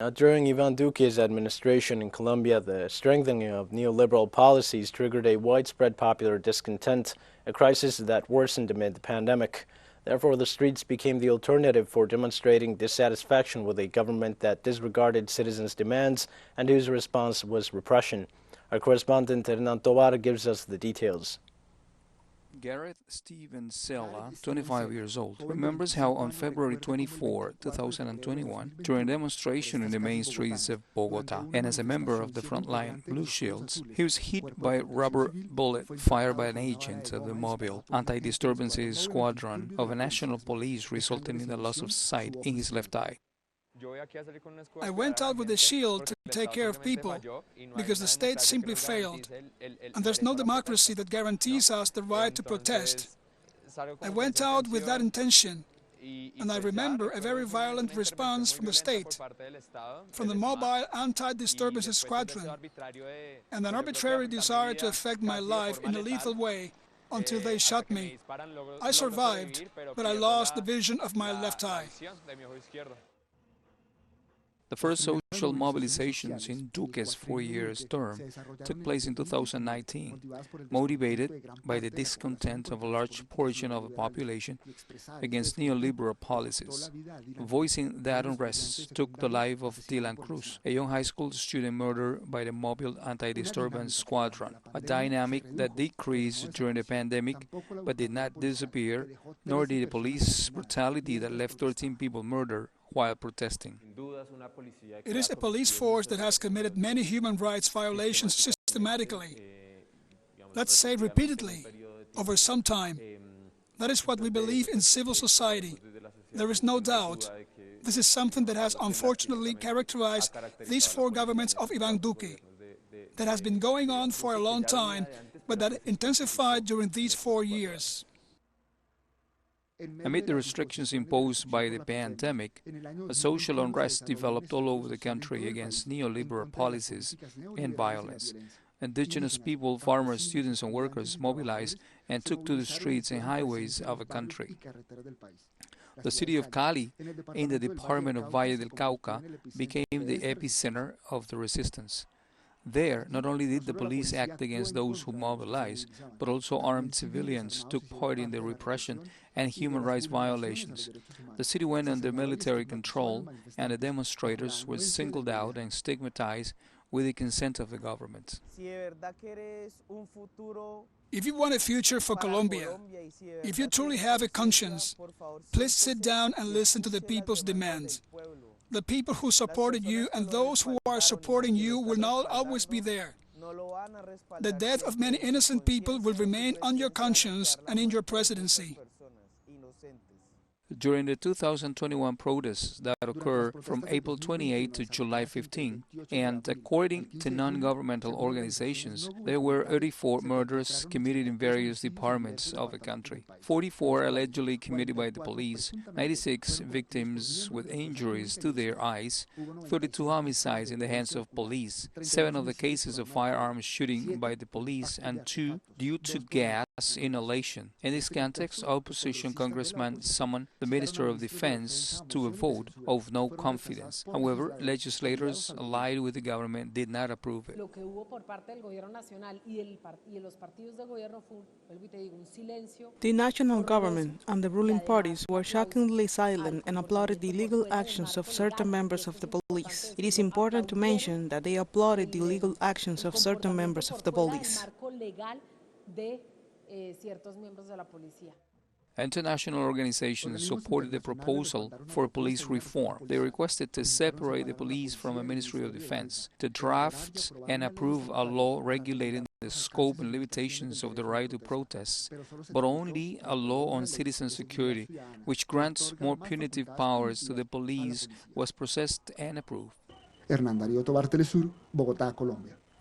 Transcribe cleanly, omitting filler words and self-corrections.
Now, during Ivan Duque's administration in Colombia, the strengthening of neoliberal policies triggered a widespread popular discontent, a crisis that worsened amid the pandemic. Therefore, the streets became the alternative for demonstrating dissatisfaction with a government that disregarded citizens' demands and whose response was repression. Our correspondent Hernan Tovar gives us the details. Gareth Steven Sella, 25 years old, remembers how on February 24, 2021, during a demonstration in the main streets of Bogota, and as a member of the frontline Blue Shields, he was hit by a rubber bullet fired by an agent of the mobile anti-disturbances squadron of a national police, resulting in the loss of sight in his left eye. I went out with a shield to take care of people because the state simply failed, and there's no democracy that guarantees us the right to protest. I went out with that intention, and I remember a very violent response from the state, from the mobile anti-disturbances squadron, and an arbitrary desire to affect my life in a lethal way until they shot me. I survived, but I lost the vision of my left eye. The first social mobilizations in Duque's 4-year term took place in 2019, motivated by the discontent of a large portion of the population against neoliberal policies. Voicing that unrest took the life of Dylan Cruz, a young high school student murdered by the mobile anti-disturbance squadron, a dynamic that decreased during the pandemic but did not disappear, nor did the police brutality that left 13 people murdered while protesting. It is a police force that has committed many human rights violations systematically. Let's say repeatedly, over some time. That is what we believe in civil society. There is no doubt. This is something that has unfortunately characterized these 4 governments of Ivan Duque. That has been going on for a long time, but that intensified during these 4 years. Amid the restrictions imposed by the pandemic, a social unrest developed all over the country against neoliberal policies and violence. Indigenous people, farmers, students and workers mobilized and took to the streets and highways of the country. The city of Cali, in the department of Valle del Cauca, became the epicenter of the resistance. There, not only did the police act against those who mobilized, but also armed civilians took part in the repression and human rights violations. The city went under military control, and the demonstrators were singled out and stigmatized with the consent of the government. If you want a future for Colombia, if you truly have a conscience, please sit down and listen to the people's demands. The people who supported you and those who are supporting you will not always be there. The death of many innocent people will remain on your conscience and in your presidency. During the 2021 protests that occurred from April 28 to July 15, and according to non-governmental organizations, there were 34 murders committed in various departments of the country, 44 allegedly committed by the police, 96 victims with injuries to their eyes, 32 homicides in the hands of police, 7 of the cases of firearms shooting by the police, and 2 due to gas inhalation. In this context, opposition congressman summoned the Minister of Defense to a vote of no confidence. However, legislators allied with the government did not approve it. The national government and the ruling parties were shockingly silent and applauded the illegal actions of certain members of the police. It is important to mention that they applauded the illegal actions of certain members of the police. International organizations supported the proposal for police reform. They requested to separate the police from the Ministry of Defense, to draft and approve a law regulating the scope and limitations of the right to protest, but only a law on citizen security, which grants more punitive powers to the police, was processed and approved. Hernan Tovar, Telesur, Bogotá, Colombia.